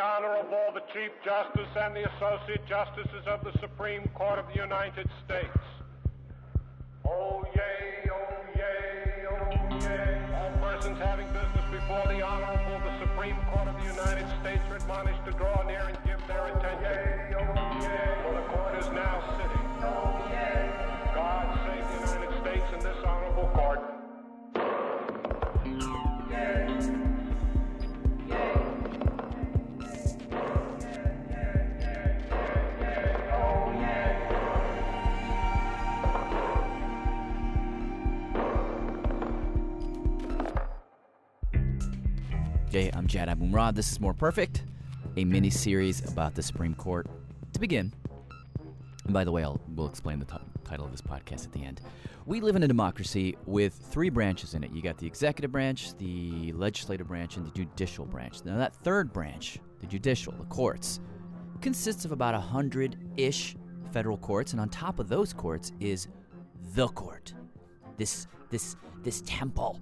Honorable the Chief Justice and the Associate Justices of the Supreme Court of the United States. Oh yay, oh yay, oh yay. All persons having business before the Honorable the Supreme Court of the United States are admonished to draw near and give their attention. Yay, oh yay. For the court is now sitting. Oh yay. God save the United States and this honorable court. Yay. Hey, I'm Jad Abumrad. This is More Perfect, a mini-series about the Supreme Court. To begin, and by the way, we'll explain the title of this podcast at the end. We live in a democracy with three branches in it. You got the executive branch, the legislative branch, and the judicial branch. Now, that third branch, the judicial, the courts, consists of about 100-ish federal courts, and on top of those courts is the court. This temple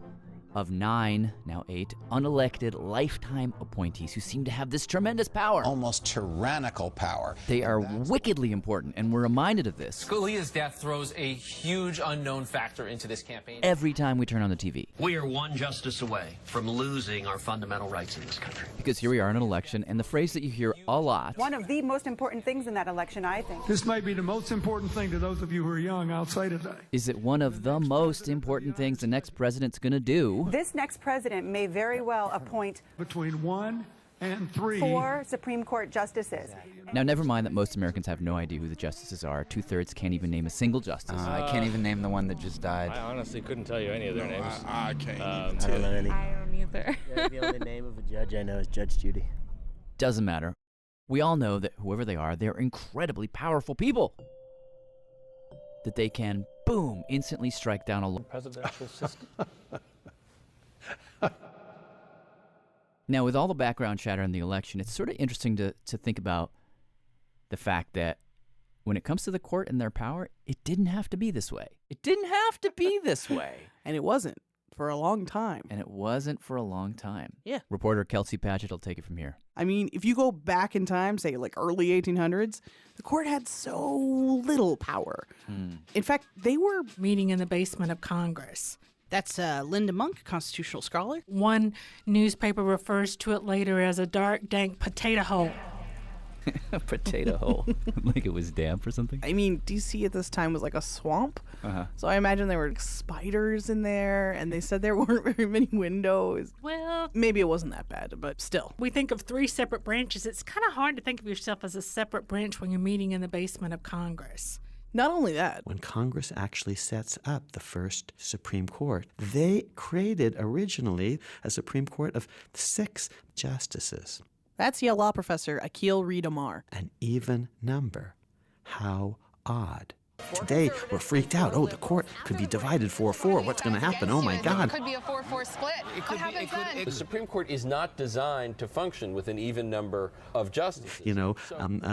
of 9, now 8, unelected lifetime appointees who seem to have this tremendous power. Almost tyrannical power. They are wickedly important, and we're reminded of this. Scalia's death throws a huge unknown factor into this campaign. Every time we turn on the TV. We are one justice away from losing our fundamental rights in this country. Because here we are in an election, and the phrase that you hear a lot. One of the most important things in that election, I think. This might be the most important thing to those of you who are young outside of that. Is it one of the most important things the next president's going to do? This next president may very well appoint between 1 and 3 4 Supreme Court justices. Now, never mind that most Americans have no idea who the justices are. 2/3 can't even name a single justice. I can't even name the one that just died. I honestly couldn't tell you any of their names. I can't. I don't know any. I don't either. The only name of a judge I know is Judge Judy. Doesn't matter. We all know that whoever they are, they're incredibly powerful people. That they can, boom, instantly strike down a Presidential system. Now, with all the background chatter in the election, it's sort of interesting to think about the fact that when it comes to the court and their power, it didn't have to be this way. It didn't have to be this way. And it wasn't for a long time. And it wasn't for a long time. Yeah. Reporter Kelsey Padgett will take it from here. I mean, if you go back in time, say like early 1800s, the court had so little power. In fact, they were meeting in the basement of Congress. That's Linda Monk, constitutional scholar. One newspaper refers to it later as a dark, dank potato hole. A potato hole. Like it was damp or something? I mean, D.C. at this time was like a swamp. So I imagine there were spiders in there, and they said there weren't very many windows. Well, maybe it wasn't that bad, but still. We think of 3 separate branches. It's kind of hard to think of yourself as a separate branch when you're meeting in the basement of Congress. Not only that. When Congress actually sets up the first Supreme Court, they created originally a Supreme Court of 6 justices. That's Yale law professor Akil Reed Amar. An even number. How odd. Today, we're freaked out. Oh, the court could be divided 4-4. What's going to happen? Oh, my God. It could be a 4-4 split. What happens then? The Supreme Court is not designed to function with an even number of justices. You know,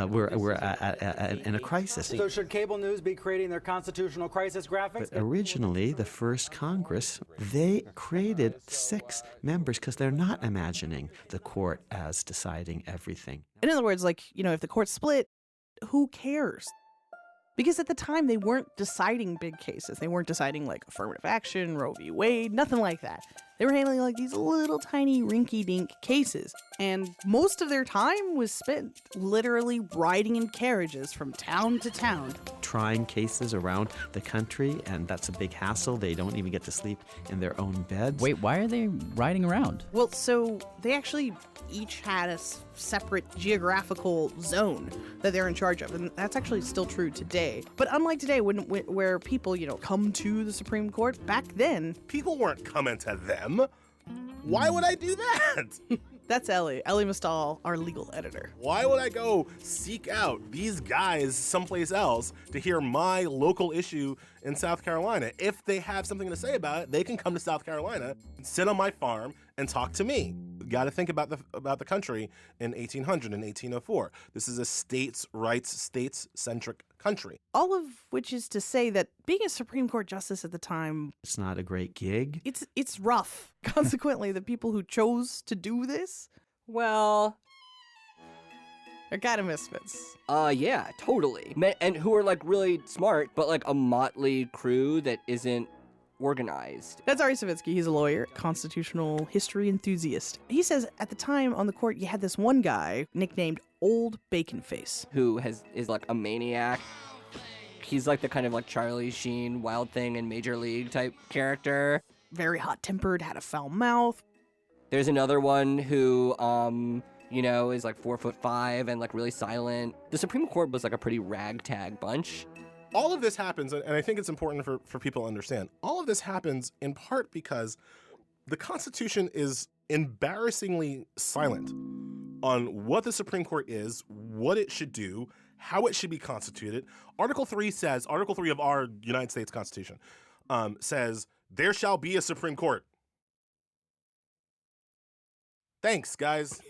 we're in a crisis. So should cable news be creating their constitutional crisis graphics? But originally, the first Congress, they created 6 members because they're not imagining the court as deciding everything. In other words, like, you know, if the court split, who cares? Because at the time, they weren't deciding big cases. They weren't deciding, like, affirmative action, Roe v. Wade, nothing like that. They were handling, like, these little tiny rinky-dink cases. And most of their time was spent literally riding in carriages from town to town. Trying cases around the country, and that's a big hassle. They don't even get to sleep in their own beds. Wait, why are they riding around? Well, so they actually each had a separate geographical zone that they're in charge of, and that's actually still true today. But unlike today, where people, you know, come to the Supreme Court, back then, people weren't coming to them. Why would I do that? That's Ellie Mistal, our legal editor. Why would I go seek out these guys someplace else to hear my local issue in South Carolina? If they have something to say about it, they can come to South Carolina, sit on my farm, and talk to me. Got to think about the country in 1800 and 1804. This is a states' rights, states-centric country. All of which is to say that being a Supreme Court justice at the time, it's not a great gig. It's rough. Consequently, the people who chose to do this, well, They're kind of misfits. Yeah, totally. And who are like really smart, but like a motley crew that isn't organized. That's Ari Savitsky. He's a lawyer, constitutional history enthusiast. He says at the time on the court, you had this one guy nicknamed Old Bacon Face, who is like a maniac. He's like the kind of like Charlie Sheen, Wild Thing in Major League type character. Very hot-tempered, had a foul mouth. There's another one who, is like 4'5" and like really silent. The Supreme Court was like a pretty ragtag bunch. All of this happens, and I think it's important for people to understand, all of this happens in part because the Constitution is embarrassingly silent on what the Supreme Court is, what it should do, how it should be constituted. Article 3 of our United States Constitution says, there shall be a Supreme Court. Thanks, guys.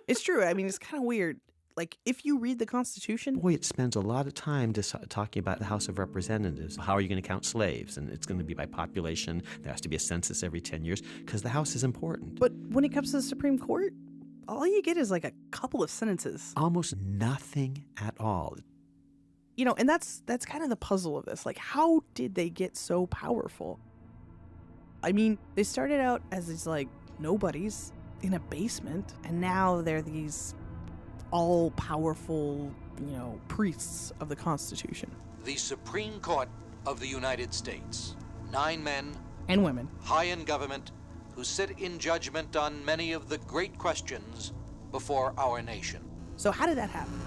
It's true. I mean, it's kind of weird. Like, if you read the Constitution... Boy, it spends a lot of time talking about the House of Representatives. How are you going to count slaves? And it's going to be by population. There has to be a census every 10 years because the House is important. But when it comes to the Supreme Court, all you get is like a couple of sentences. Almost nothing at all. You know, and that's kind of the puzzle of this. Like, how did they get so powerful? I mean, they started out as these, like, nobodies in a basement, and now they're these all-powerful, priests of the Constitution. The Supreme Court of the United States. 9 men and women, high in government, who sit in judgment on many of the great questions before our nation. So how did that happen?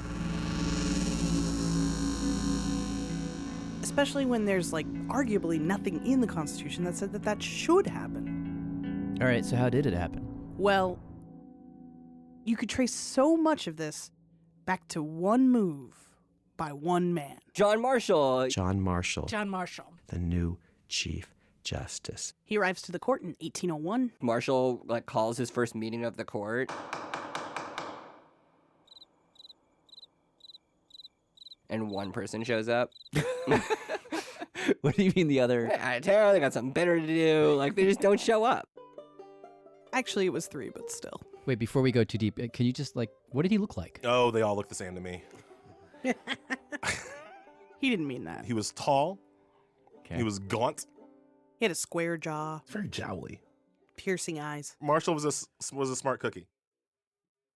Especially when there's, like, arguably nothing in the Constitution that said that should happen. All right, so how did it happen? Well, you could trace so much of this back to one move by one man. John Marshall. John Marshall. John Marshall. The new Chief Justice. He arrives to the court in 1801. Marshall, like, calls his first meeting of the court. And one person shows up. What do you mean the other? They got something better to do. Like, they just don't show up. Actually, it was 3, but still. Wait, before we go too deep, can you just, what did he look like? Oh, they all look the same to me. He didn't mean that. He was tall. Okay. He was gaunt. He had a square jaw. Very jowly. Piercing eyes. Marshall was a smart cookie.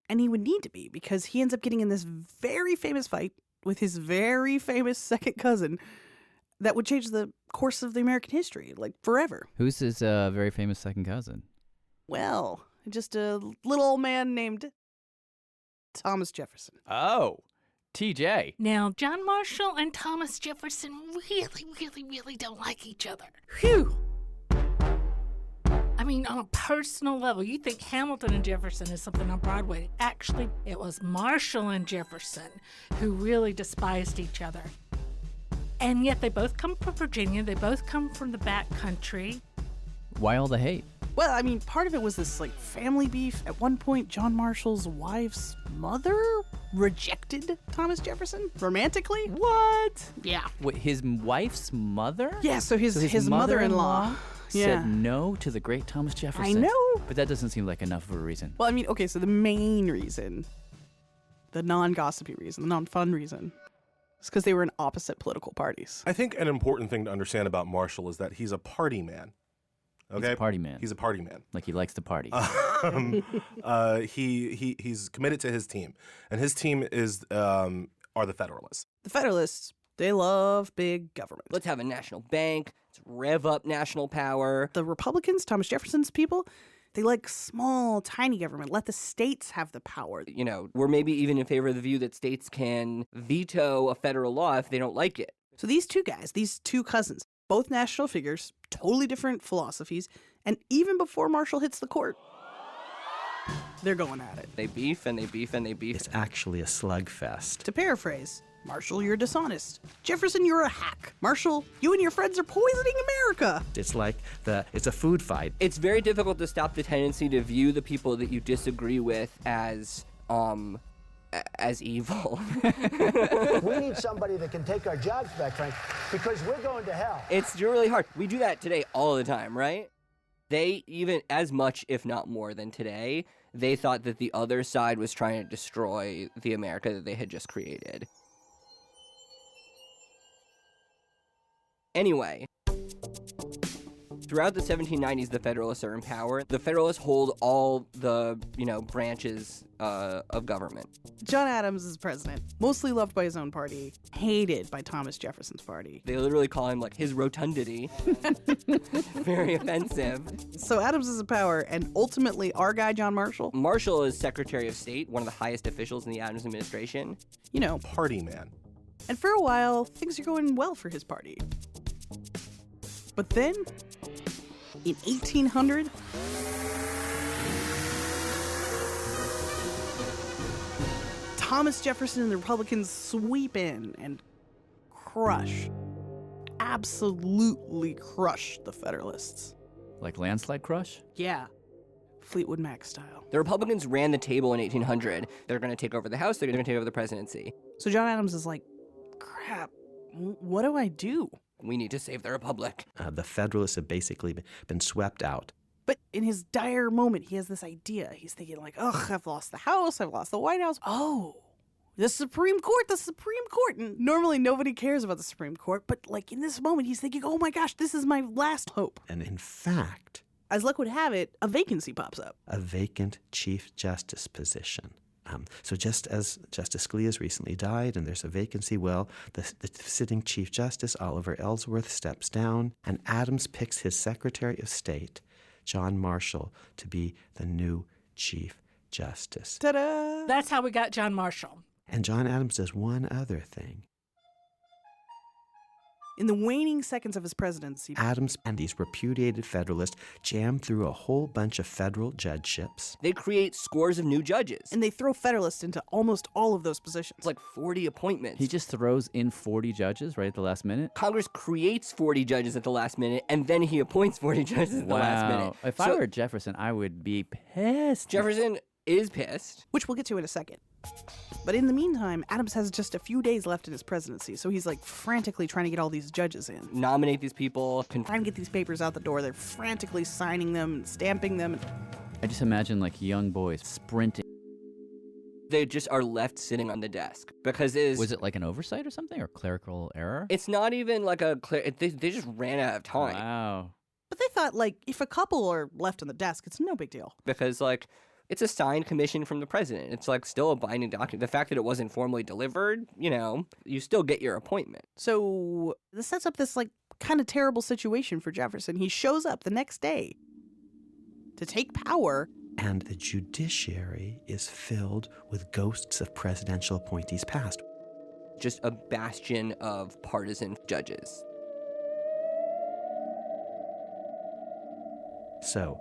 And he would need to be, because he ends up getting in this very famous fight with his very famous second cousin that would change the course of the American history, like, forever. Who's his very famous second cousin? Well, just a little old man named Thomas Jefferson. Oh, TJ. Now, John Marshall and Thomas Jefferson really, really, really don't like each other. Phew! I mean, on a personal level, you think Hamilton and Jefferson is something on Broadway. Actually, it was Marshall and Jefferson who really despised each other. And yet they both come from Virginia. They both come from the back country. Why all the hate? Well, I mean, part of it was this, like, family beef. At one point, John Marshall's wife's mother rejected Thomas Jefferson romantically. What? Yeah. Wait, his wife's mother? Yeah, so his mother-in-law said no to the great Thomas Jefferson. I know. But that doesn't seem like enough of a reason. Well, I mean, okay, so the main reason, the non-gossipy reason, the non-fun reason, is because they were in opposite political parties. I think an important thing to understand about Marshall is that he's a party man. Okay? He's a party man. He's a party man. Like, he likes to party. He's committed to his team, and his team is are the Federalists. The Federalists, they love big government. Let's have a national bank. Let's rev up national power. The Republicans, Thomas Jefferson's people, they like small, tiny government. Let the states have the power. You know, we're maybe even in favor of the view that states can veto a federal law if they don't like it. So these two guys, these two cousins, both national figures, totally different philosophies, and even before Marshall hits the court, they're going at it. They beef and they beef and they beef. It's actually a slugfest. To paraphrase, Marshall, you're dishonest. Jefferson, you're a hack. Marshall, you and your friends are poisoning America. It's like it's a food fight. It's very difficult to stop the tendency to view the people that you disagree with as evil. We need somebody that can take our jobs back, Frank, because we're going to hell. It's really hard. We do that today all the time, right? They, even as much, if not more than today, They thought that the other side was trying to destroy the America that they had just created. Anyway, throughout the 1790s, the Federalists are in power. The Federalists hold all the, branches of government. John Adams is president, mostly loved by his own party, hated by Thomas Jefferson's party. They literally call him, his rotundity. Very offensive. So Adams is in power, and ultimately our guy, John Marshall? Marshall is Secretary of State, one of the highest officials in the Adams administration. Party man. And for a while, things are going well for his party. But then, in 1800, Thomas Jefferson and the Republicans sweep in and absolutely crush the Federalists. Like landslide crush? Yeah, Fleetwood Mac style. The Republicans ran the table in 1800. They're going to take over the House. They're going to take over the presidency. So John Adams is like, crap, what do I do? We need to save the Republic. The Federalists have basically been swept out. But in his dire moment, he has this idea. He's thinking I've lost the House, I've lost the White House. Oh, the Supreme Court. And normally nobody cares about the Supreme Court, but in this moment, he's thinking, oh my gosh, this is my last hope. And in fact, as luck would have it, a vacancy pops up. A vacant Chief Justice position. So just as Justice Scalia has recently died and there's a vacancy, well, the sitting Chief Justice, Oliver Ellsworth, steps down, and Adams picks his Secretary of State, John Marshall, to be the new Chief Justice. Ta-da! That's how we got John Marshall. And John Adams does one other thing. In the waning seconds of his presidency, Adams and these repudiated Federalists jam through a whole bunch of federal judgeships. They create scores of new judges. And they throw Federalists into almost all of those positions. It's 40 appointments. He just throws in 40 judges right at the last minute? Congress creates 40 judges at the last minute, and then he appoints 40 judges at the last minute. If I were Jefferson, I would be pissed. Jefferson is pissed. Which we'll get to in a second. But in the meantime, Adams has just a few days left in his presidency, so he's frantically trying to get all these judges in. Nominate these people. Trying to get these papers out the door. They're frantically signing them and stamping them. I just imagine young boys sprinting. They just are left sitting on the desk because Was it an oversight or something, or clerical error? It's not even they just ran out of time. Wow. But they thought if a couple are left on the desk, it's no big deal. Because it's a signed commission from the president. It's still a binding document. The fact that it wasn't formally delivered, you still get your appointment. So this sets up this kind of terrible situation for Jefferson. He shows up the next day to take power. And the judiciary is filled with ghosts of presidential appointees past. Just a bastion of partisan judges. So,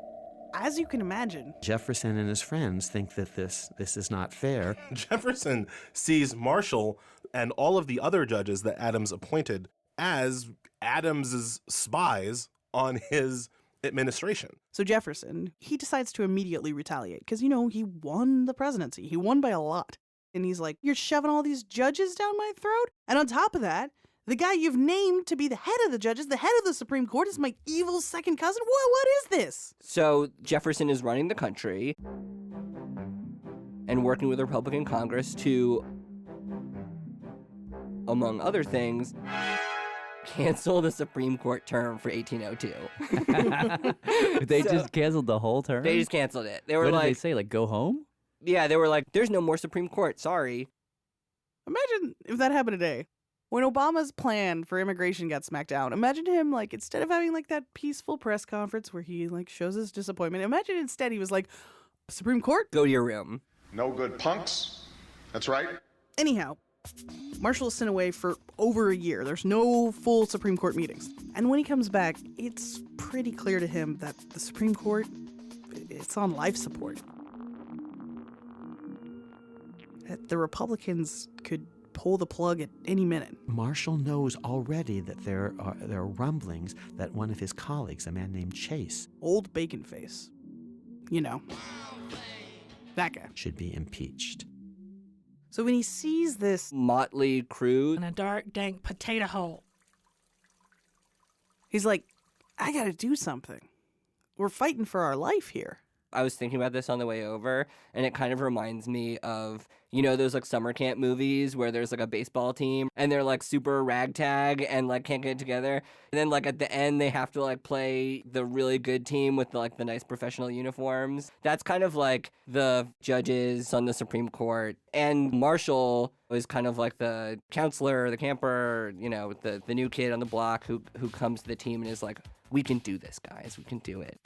as you can imagine, Jefferson and his friends think that this is not fair. Jefferson sees Marshall and all of the other judges that Adams appointed as Adams's spies on his administration. So Jefferson, he decides to immediately retaliate because, he won the presidency. He won by a lot. And he's like, you're shoving all these judges down my throat? And on top of that, the guy you've named to be the head of the judges, the head of the Supreme Court, is my evil second cousin? What is this? So Jefferson is running the country and working with the Republican Congress to, among other things, cancel the Supreme Court term for 1802. They just canceled the whole term? They just canceled it. They were what did they say? Go home? Yeah, they were like, there's no more Supreme Court. Sorry. Imagine if that happened today. When Obama's plan for immigration got smacked down, imagine him, instead of having, that peaceful press conference where he, shows his disappointment, imagine instead he was like, Supreme Court? Go to your room. No good punks. That's right. Anyhow, Marshall is sent away for over a year. There's no full Supreme Court meetings. And when he comes back, it's pretty clear to him that the Supreme Court, it's on life support. That the Republicans could pull the plug at any minute. Marshall knows already that there are rumblings that one of his colleagues, a man named Chase, Old Bacon Face, that guy, should be impeached. So when he sees this motley crew in a dark, dank potato hole, he's like, I gotta do something. We're fighting for our life here. I was thinking about this on the way over, and it kind of reminds me of, you know, those like summer camp movies where there's like a baseball team and they're like super ragtag and like can't get it together. And then like at the end they have to like play the really good team with like the nice professional uniforms. That's kind of like the judges on the Supreme Court. And Marshall is kind of like the counselor, the camper, you know, the new kid on the block who comes to the team and is like, we can do this, guys. We can do it.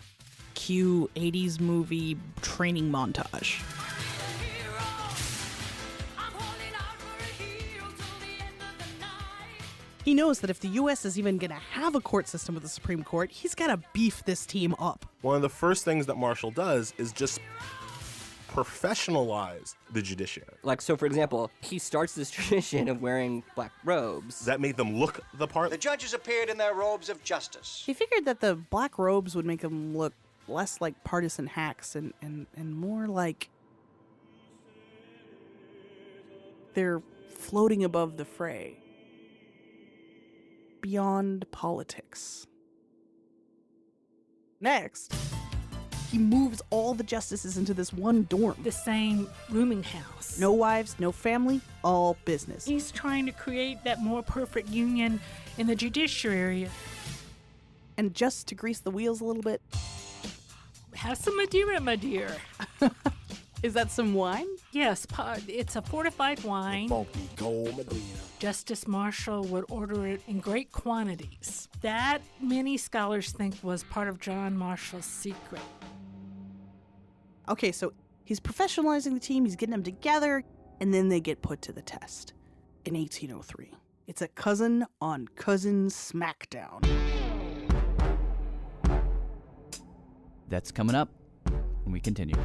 Cue 80s movie training montage. He knows that if the U.S. is even going to have a court system with the Supreme Court, he's got to beef this team up. One of the first things that Marshall does is just professionalize the judiciary. Like, so for example, he starts this tradition of wearing black robes. That made them look the part. The judges appeared in their robes of justice. He figured that the black robes would make them look less like partisan hacks and more like they're floating above the fray, beyond politics. Next, he moves all the justices into this one dorm. The same rooming house. No wives, no family, all business. He's trying to create that more perfect union in the judiciary. And just to grease the wheels a little bit, have some Madeira, my dear. Is that some wine? Yes, it's a fortified wine. Funky gold Madeira. Justice Marshall would order it in great quantities. That, many scholars think, was part of John Marshall's secret. Okay, so he's professionalizing the team, he's getting them together, and then they get put to the test in 1803. It's a cousin on cousin smackdown. That's coming up when we continue.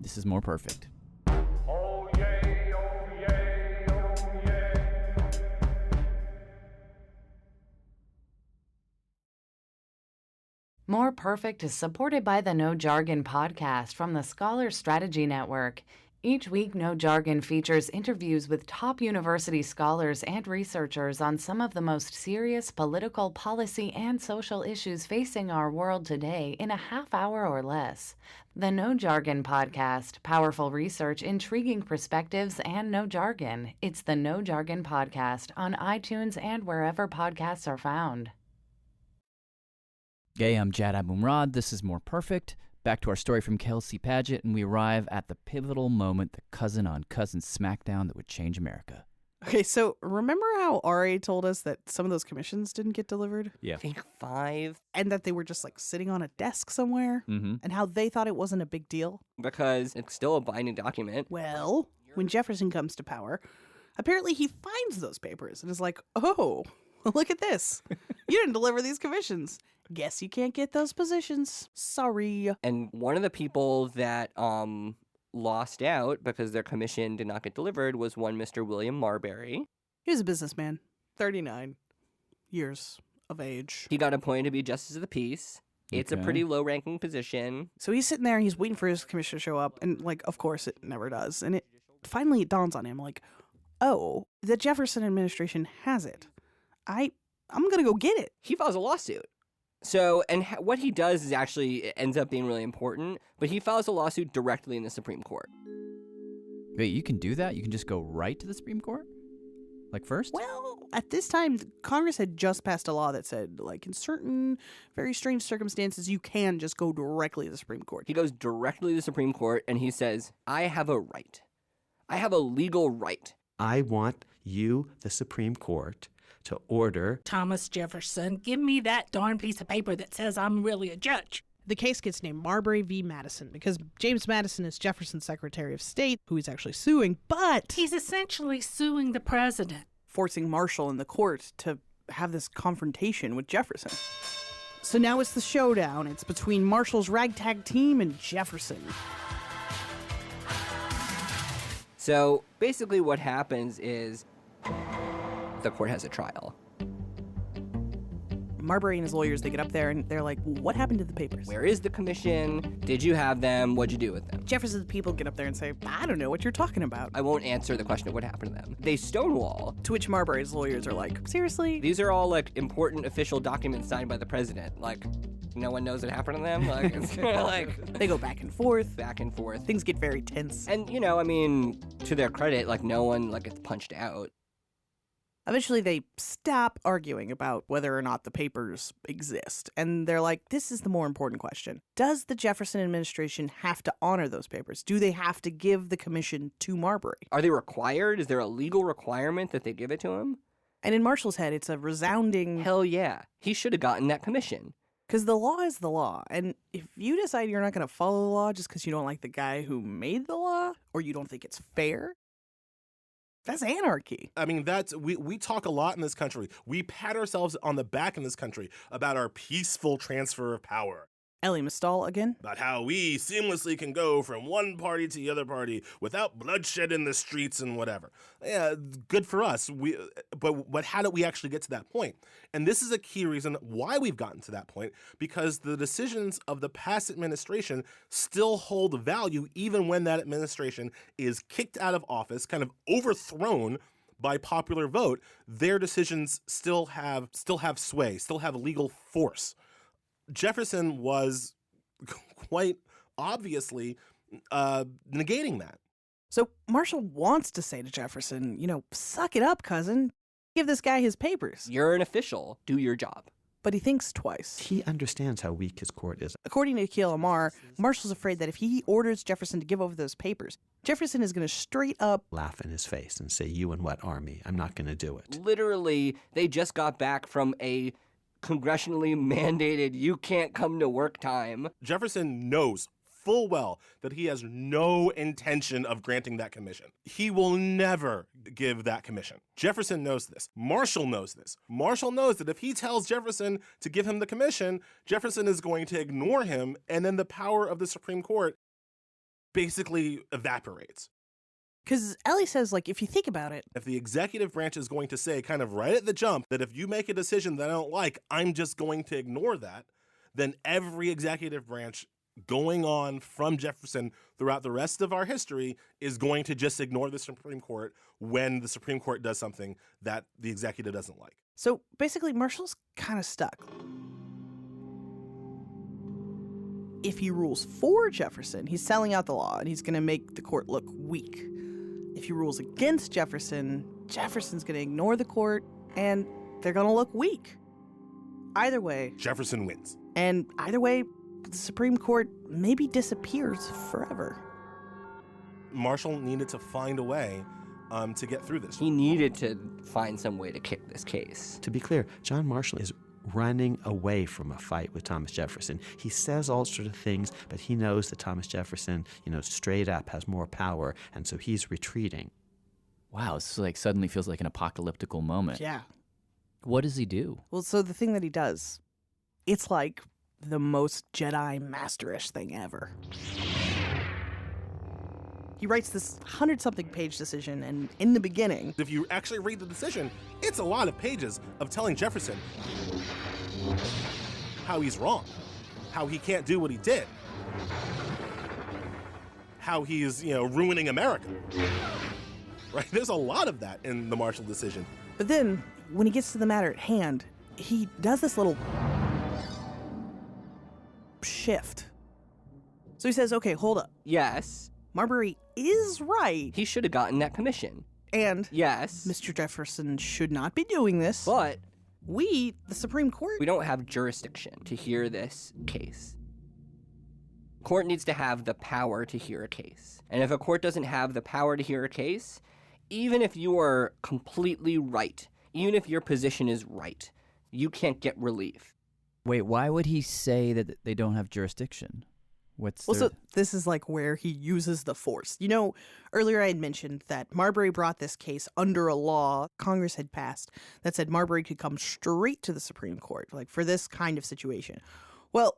This is More Perfect. Oh yay, oh yay, oh yay. More Perfect is supported by the No Jargon podcast from the Scholar Strategy Network. Each week, No Jargon features interviews with top university scholars and researchers on some of the most serious political, policy, and social issues facing our world today in a half hour or less. The No Jargon podcast, powerful research, intriguing perspectives, and no jargon. It's the No Jargon podcast on iTunes and wherever podcasts are found. Hey, I'm Jad Abumrad. This is More Perfect. Back to our story from Kelsey Padgett, and we arrive at the pivotal moment, the cousin on cousin smackdown that would change America. Okay, so remember how R.A. told us that some of those commissions didn't get delivered? Yeah. I think 5. And that they were just like sitting on a desk somewhere? Mm-hmm. And how they thought it wasn't a big deal? Because it's still a binding document. Well, when Jefferson comes to power, apparently he finds those papers and is like, oh, look at this. You didn't deliver these commissions. Guess you can't get those positions. Sorry. And one of the people that lost out because their commission did not get delivered was one Mr. William Marbury. He was a businessman, 39 years of age. He got appointed to be Justice of the Peace. It's a pretty low-ranking position. So he's sitting there, he's waiting for his commission to show up, and, like, of course, it never does. And it finally dawns on him, like, oh, the Jefferson administration has it. I'm going to go get it. He files a lawsuit. So, and what he does is actually ends up being really important, but he files a lawsuit directly in the Supreme Court. Wait, you can do that? You can just go right to the Supreme Court? Like first? Well, at this time, Congress had just passed a law that said, like, in certain very strange circumstances, you can just go directly to the Supreme Court. He goes directly to the Supreme Court and he says, I have a right. I have a legal right. I want you, the Supreme Court, to order Thomas Jefferson, give me that darn piece of paper that says I'm really a judge. The case gets named Marbury v. Madison because James Madison is Jefferson's Secretary of State, who he's actually suing, but he's essentially suing the president, forcing Marshall and the court to have this confrontation with Jefferson. So now it's the showdown. It's between Marshall's ragtag team and Jefferson. So basically what happens is the court has a trial. Marbury and his lawyers, they get up there and they're like, what happened to the papers? Where is the commission? Did you have them? What'd you do with them? Jefferson's people get up there and say, I don't know what you're talking about. I won't answer the question of what happened to them. They stonewall. To which Marbury's lawyers are like, seriously? These are all like important official documents signed by the president. Like, no one knows what happened to them. Like, it's like they go back and forth. Back and forth. Things get very tense. And, you know, I mean, to their credit, like, no one, like, gets punched out. Eventually, they stop arguing about whether or not the papers exist. And they're like, this is the more important question. Does the Jefferson administration have to honor those papers? Do they have to give the commission to Marbury? Are they required? Is there a legal requirement that they give it to him? And in Marshall's head, it's a resounding... Hell yeah. He should have gotten that commission. Because the law is the law. And if you decide you're not going to follow the law just because you don't like the guy who made the law, or you don't think it's fair... that's anarchy. I mean, we talk a lot in this country. We pat ourselves on the back in this country about our peaceful transfer of power. Ellie Mistal again. About how we seamlessly can go from one party to the other party without bloodshed in the streets and whatever. Yeah, good for us. But how did we actually get to that point? And this is a key reason why we've gotten to that point, because the decisions of the past administration still hold value even when that administration is kicked out of office, kind of overthrown by popular vote. Their decisions still have sway, still have legal force. Jefferson was quite obviously negating that. So Marshall wants to say to Jefferson, suck it up, cousin. Give this guy his papers. You're an official. Do your job. But he thinks twice. He understands how weak his court is. According to Akil Amar, Marshall's afraid that if he orders Jefferson to give over those papers, Jefferson is going to straight up laugh in his face and say, you and what army? I'm not going to do it. Literally, they just got back from a congressionally mandated you can't come to work time. Jefferson knows full well that he has no intention of granting that commission. He will never give that commission. Jefferson knows this. Marshall knows this. Marshall knows that if he tells Jefferson to give him the commission, Jefferson is going to ignore him, and then the power of the Supreme Court basically evaporates. Because Ellie says, if you think about it, if the executive branch is going to say kind of right at the jump that if you make a decision that I don't like, I'm just going to ignore that, then every executive branch going on from Jefferson throughout the rest of our history is going to just ignore the Supreme Court when the Supreme Court does something that the executive doesn't like. So basically, Marshall's kind of stuck. If he rules for Jefferson, he's selling out the law and he's going to make the court look weak. If he rules against Jefferson, Jefferson's going to ignore the court and they're going to look weak. Either way, Jefferson wins. And either way, the Supreme Court maybe disappears forever. Marshall needed to find a way to get through this. He needed to find some way to kick this case. To be clear, John Marshall is running away from a fight with Thomas Jefferson. He says all sorts of things, but he knows that Thomas Jefferson, straight up has more power, and so he's retreating. Wow, this suddenly feels like an apocalyptical moment. Yeah. What does he do? Well, so the thing that he does, it's like the most Jedi masterish thing ever. He writes this 100-something page decision, and in the beginning... if you actually read the decision, it's a lot of pages of telling Jefferson how he's wrong, how he can't do what he did, how he's, ruining America. Right? There's a lot of that in the Marshall decision. But then, when he gets to the matter at hand, he does this little shift. So he says, okay, hold up. Yes. Marbury is right. He should have gotten that commission. And yes, Mr. Jefferson should not be doing this. But we, the Supreme Court, we don't have jurisdiction to hear this case. Court needs to have the power to hear a case. And if a court doesn't have the power to hear a case, even if you are completely right, even if your position is right, you can't get relief. Wait, why would he say that they don't have jurisdiction? So this is where he uses the force. Earlier I had mentioned that Marbury brought this case under a law Congress had passed that said Marbury could come straight to the Supreme Court, for this kind of situation. Well,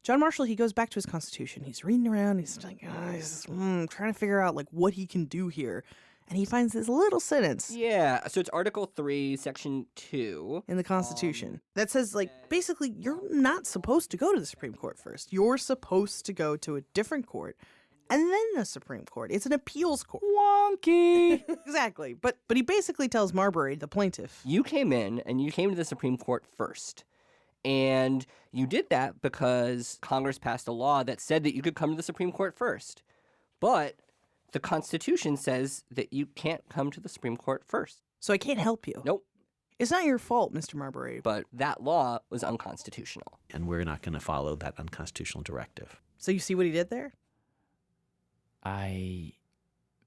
John Marshall, he goes back to his Constitution. He's reading around. He's trying to figure out what he can do here. And he finds this little sentence. Yeah, so it's Article 3, Section 2. In the Constitution that says, like, basically, you're not supposed to go to the Supreme Court first. You're supposed to go to a different court and then the Supreme Court. It's an appeals court. Wonky. Exactly. But he basically tells Marbury, the plaintiff. You came in and you came to the Supreme Court first. And you did that because Congress passed a law that said that you could come to the Supreme Court first. But the Constitution says that you can't come to the Supreme Court first. So I can't help you. Nope. It's not your fault, Mr. Marbury. But that law was unconstitutional. And we're not going to follow that unconstitutional directive. So you see what he did there?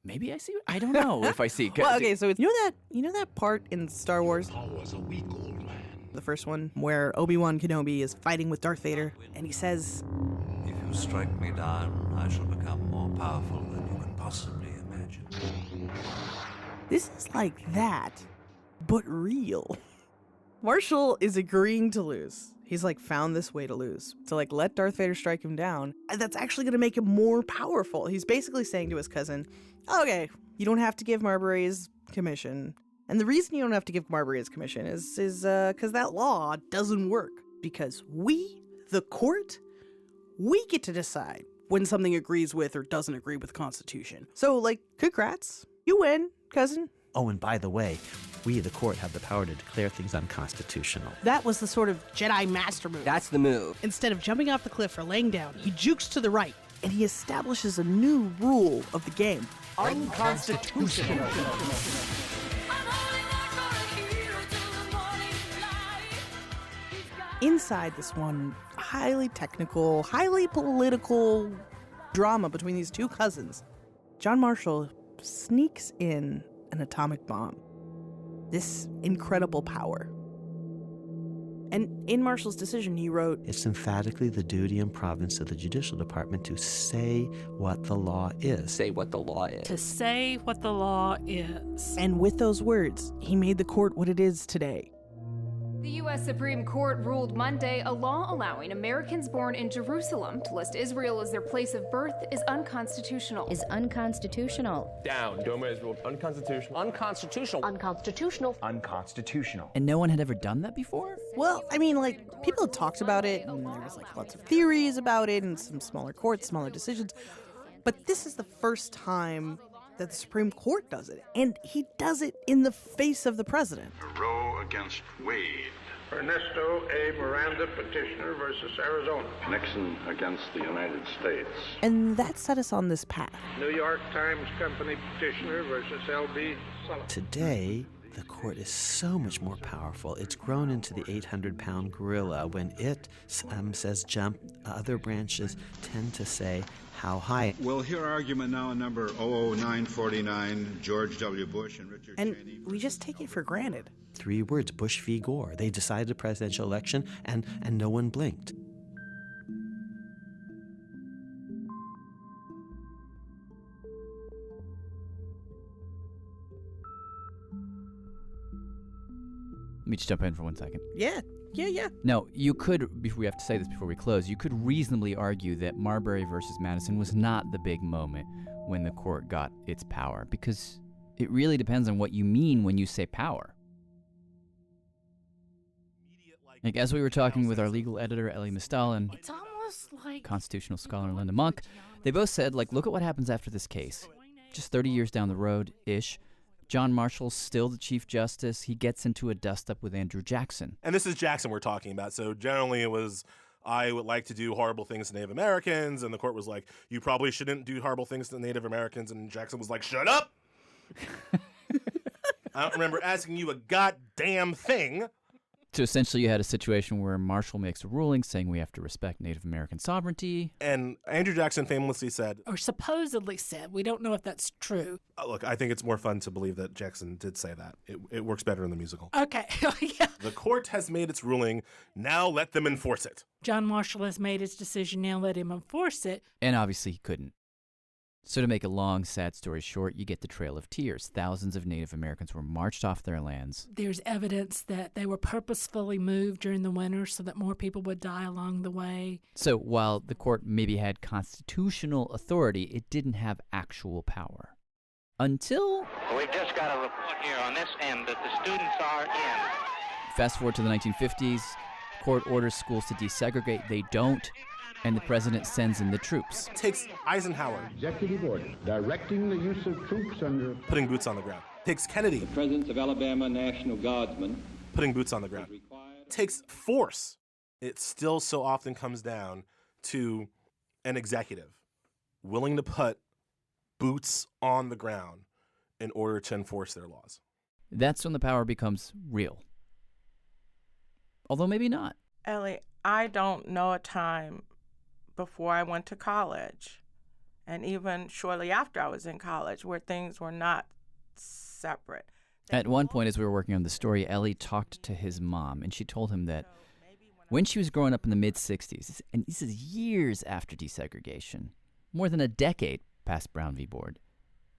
Maybe I see. I don't know if I see. Well, okay, so you know that part in Star Wars, the first one, where Obi-Wan Kenobi is fighting with Darth Vader, and he says, "If you strike me down, I shall become more powerful than you can possibly imagine." This is like that, but real. Marshall is agreeing to lose. He's found this way to lose, to let Darth Vader strike him down. And that's actually going to make him more powerful. He's basically saying to his cousin, okay, you don't have to give Marbury his commission. And the reason you don't have to give Marbury his commission is because that law doesn't work. Because we, the court, we get to decide when something agrees with or doesn't agree with the Constitution. So, congrats. You win, cousin. Oh, and by the way, we, the court, have the power to declare things unconstitutional. That was the sort of Jedi master move. That's the move. Instead of jumping off the cliff or laying down, he jukes to the right, and he establishes a new rule of the game. Unconstitutional. Inside this one highly technical, highly political drama between these two cousins, John Marshall sneaks in an atomic bomb. This incredible power. And in Marshall's decision, he wrote, "It's emphatically the duty and province of the Judicial Department to say what the law is." Say what the law is. To say what the law is. And with those words, he made the court what it is today. The U.S. Supreme Court ruled Monday a law allowing Americans born in Jerusalem to list Israel as their place of birth is unconstitutional. Is unconstitutional. Down. DOMA is ruled unconstitutional. Unconstitutional. Unconstitutional. Unconstitutional. And no one had ever done that before? Well, I mean, people had talked about it, and there was lots of theories about it, and some smaller courts, smaller decisions. But this is the first time that the Supreme Court does it, and he does it in the face of the president. Roe against Wade. Ernesto A. Miranda, petitioner versus Arizona. Nixon against the United States. And that set us on this path. New York Times Company petitioner versus L.B. Sullivan. Today, the court is so much more powerful. It's grown into the 800-pound gorilla. When it says jump, other branches tend to say how high. We'll hear argument now on number 00949, George W. Bush and Richard Cheney. And we just take it for granted. 3 words, Bush v. Gore. They decided a presidential election, and no one blinked. Let me just jump in for 1 second. Yeah. No, you could, we have to say this before we close, you could reasonably argue that Marbury versus Madison was not the big moment when the court got its power, because it really depends on what you mean when you say power. As we were talking with our legal editor, Ellie Mistal, and It's almost like constitutional scholar Linda Monk, they both said, look at what happens after this case. Just 30 years down the road-ish, John Marshall's still the Chief Justice. He gets into a dust-up with Andrew Jackson. And this is Jackson we're talking about. So generally it was, I would like to do horrible things to Native Americans. And the court was like, you probably shouldn't do horrible things to Native Americans. And Jackson was like, shut up. I don't remember asking you a goddamn thing. So essentially you had a situation where Marshall makes a ruling saying we have to respect Native American sovereignty. And Andrew Jackson famously said, or supposedly said, we don't know if that's true. Look, I think it's more fun to believe that Jackson did say that. It works better in the musical. Okay. Yeah. The court has made its ruling. Now let them enforce it. John Marshall has made his decision. Now let him enforce it. And obviously he couldn't. So to make a long, sad story short, you get the Trail of Tears. Thousands of Native Americans were marched off their lands. There's evidence that they were purposefully moved during the winter so that more people would die along the way. So while the court maybe had constitutional authority, it didn't have actual power. Until... We've just got a report here on this end that the students are in. Fast forward to the 1950s, court orders schools to desegregate. They don't, and the president sends in the troops. Takes Eisenhower. Executive order directing the use of troops under... Putting boots on the ground. Takes Kennedy. The presence of Alabama National Guardsmen. Putting boots on the ground. Takes force. It still so often comes down to an executive willing to put boots on the ground in order to enforce their laws. That's when the power becomes real. Although maybe not. Ellie, I don't know a time before I went to college, and even shortly after I was in college, where things were not separate. At one point, as we were working on the story, Ellie talked to his mom, and she told him that when she was growing up in the mid-'60s, and this is years after desegregation, more than a decade past Brown v. Board,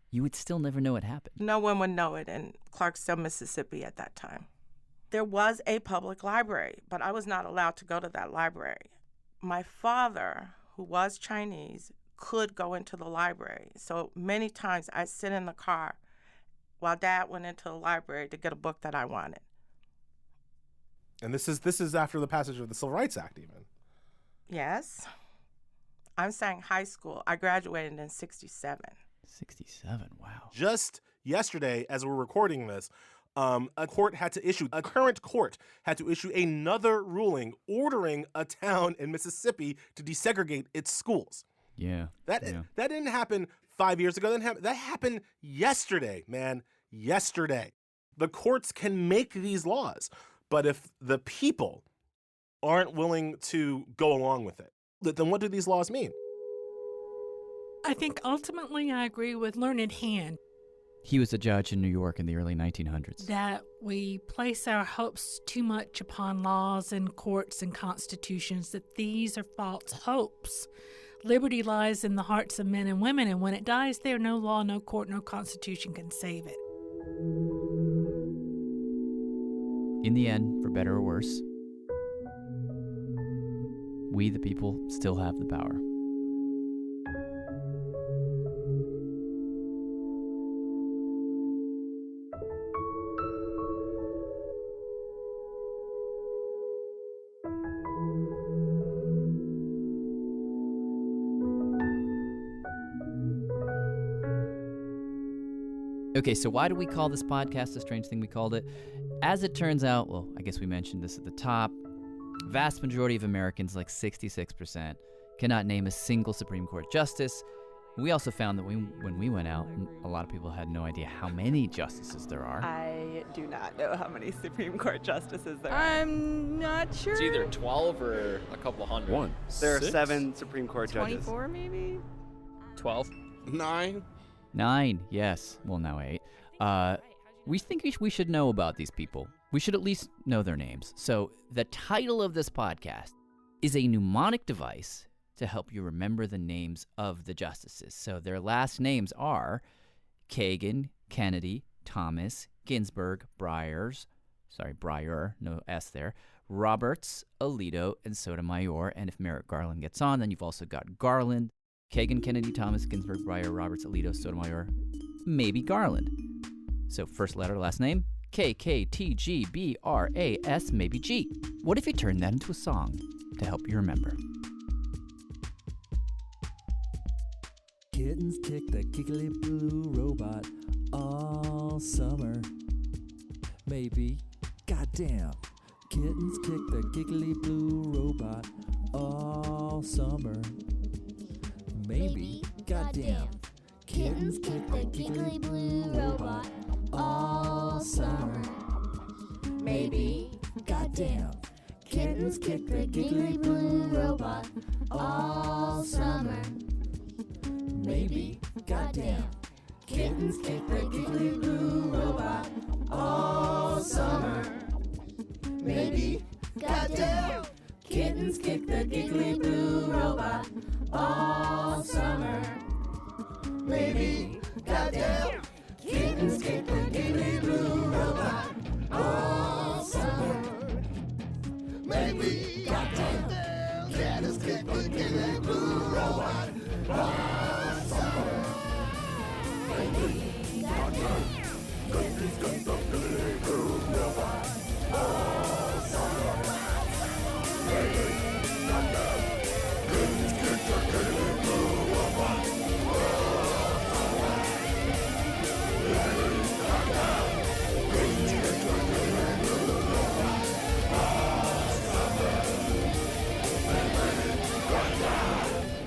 you would still never know it happened. No one would know it in Clarksdale, Mississippi at that time. There was a public library, but I was not allowed to go to that library. My father, who was Chinese, could go into the library. So many times I'd sit in the car while Dad went into the library to get a book that I wanted. And this is after the passage of the Civil Rights Act, even. Yes. I'm saying high school. I graduated in 67. 67, wow. Just yesterday, as we're recording this, a current court had to issue another ruling ordering a town in Mississippi to desegregate its schools. Yeah. That didn't happen 5 years ago. That happened yesterday, man. Yesterday. The courts can make these laws, but if the people aren't willing to go along with it, then what do these laws mean? I think ultimately I agree with Learned Hand. He was a judge in New York in the early 1900s. That we place our hopes too much upon laws and courts and constitutions, that these are false hopes. Liberty lies in the hearts of men and women, and when it dies there, no law, no court, no constitution can save it. In the end, for better or worse, we, the people, still have the power. Okay, so why do we call this podcast The Strange Thing We Called It? As it turns out, well, I guess we mentioned this at the top, vast majority of Americans, like 66%, cannot name a single Supreme Court justice. We also found that when we went out, a lot of people had no idea how many justices there are. I do not know how many Supreme Court justices there are. I'm not sure. It's either 12 or a couple hundred. There are 7 Supreme Court judges. 24 maybe? 12? 9? 9, yes. Well, now 8. We think we should know about these people. We should at least know their names. So the title of this podcast is a mnemonic device to help you remember the names of the justices. So their last names are Kagan, Kennedy, Thomas, Ginsburg, Breyer, no S there, Roberts, Alito, and Sotomayor. And if Merrick Garland gets on, then you've also got Garland, Kagan, Kennedy, Thomas, Ginsburg, Breyer, Roberts, Alito, Sotomayor, maybe Garland. So first letter, last name, KKTGBRAS, maybe G. What if you turn that into a song to help you remember? Kittens kick the giggly blue robot all summer. Maybe, goddamn. Kittens kick the giggly blue robot all summer. Maybe, goddamn. Kittens kick the giggly blue robot all summer. Maybe, goddamn. Kittens kick the giggly blue robot all summer. Maybe, goddamn. Kittens kick the giggly blue robot all summer. Maybe, goddamn. Kittens kick the giggly blue robot all summer. Maybe, goddamn. Kittens kick the giggly blue robot all summer. Maybe, goddamn. Kittens kick the giggly blue robot all summer. Maybe,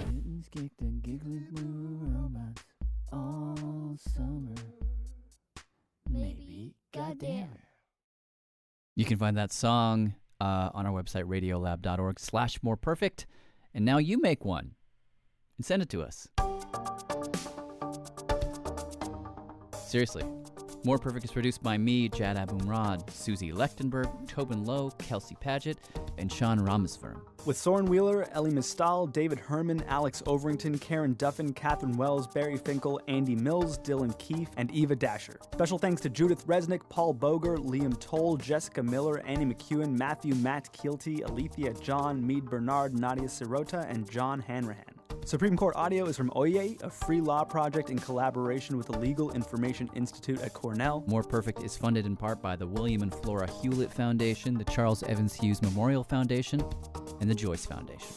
Kittens kicked and giggling blue robots all summer. Maybe, goddamn. You can find that song on our website, radiolab.org/moreperfect. And now you make one and send it to us. Seriously. More Perfect is produced by me, Jad Abumrad, Susie Lechtenberg, Tobin Lowe, Kelsey Paget, and Sean Rameswaram. With Soren Wheeler, Ellie Mistal, David Herman, Alex Overington, Karen Duffin, Catherine Wells, Barry Finkel, Andy Mills, Dylan Keefe, and Eva Dasher. Special thanks to Judith Resnick, Paul Boger, Liam Toll, Jessica Miller, Annie McEwen, Matthew Matt Keelty, Alethea John, Mead Bernard, Nadia Sirota, and John Hanrahan. Supreme Court audio is from Oye, a free law project in collaboration with the Legal Information Institute at Cornell. More Perfect is funded in part by the William and Flora Hewlett Foundation, the Charles Evans Hughes Memorial Foundation, and the Joyce Foundation.